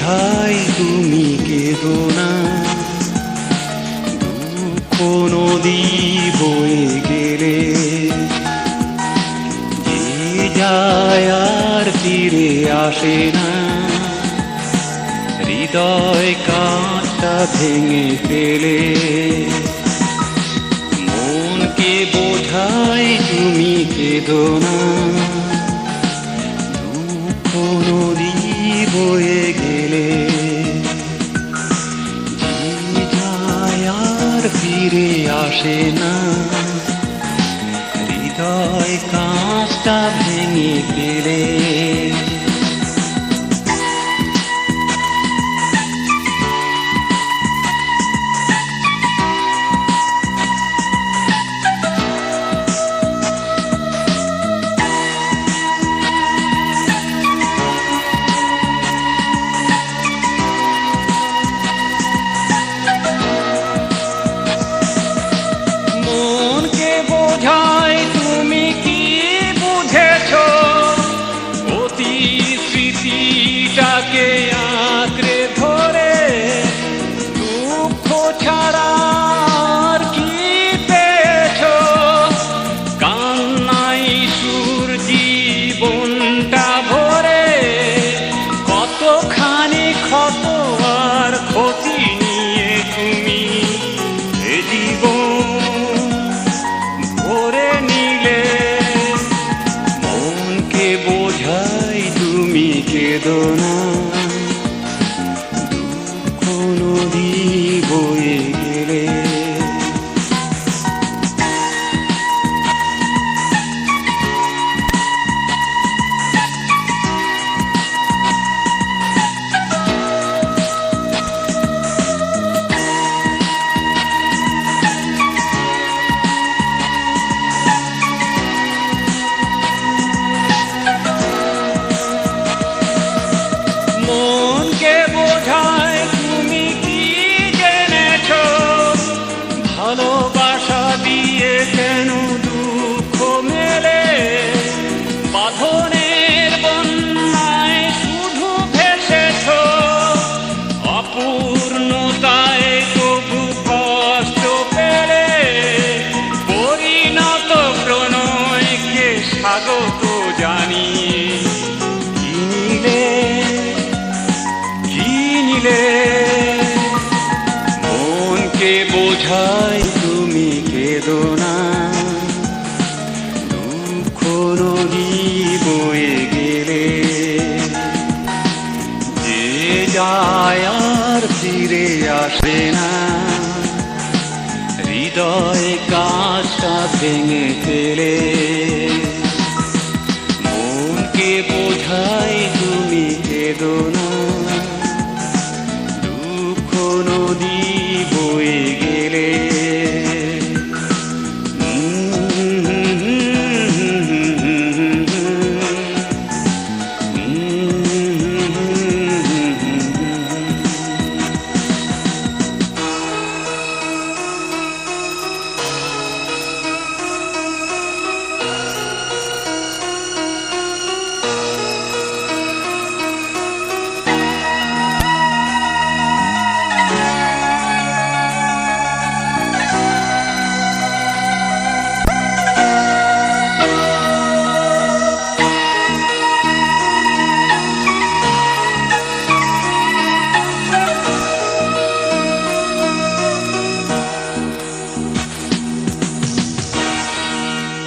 বোঝাই তুমি কেঁদো না, দুঃখ নদী বয়ে গেলে যে যায় আর ফিরে আসে না। হৃদয় কাঁচটা ভেঙে ফেলে মনকে বোঝাই তুমি কেঁদো না, দুঃখ নদী বয়ে গেলে যে যায় আর ফিরে আসে না। হৃদয় কাঁচটা ভেঙে ফেলে স্মৃতিটাকে আঁকড়ে ধরে দুঃখ ছাড়া আর কি পেয়েছো? কান্নাই সুর জীবনটা ভরে কতখানি ক্ষত আর ক্ষতি নিয়ে তুমি এ জীবন ভরে নিলে। মনকে বোঝাই তুমি কেঁদো না, দুঃখ নদী বয়ে গেলে ভালোবাসা দিয়ে কেন দুঃখ মেলে? বাঁধনের বন্যায় শুধু ভেসেছ, অপূর্ণতায় তবু কষ্ট পেলে। পরিণত প্রণয়কে স্বাগত জানিয়ে কিনিলে। মনকে বোঝাই তুমি কেঁদো না, দুঃখ নদী বয়ে গেলে যে যায় আর ফিরে আসে না। হৃদয় কাঁচটা ভেঙে ফেলে মনকে বোঝাই তুমি কেঁদো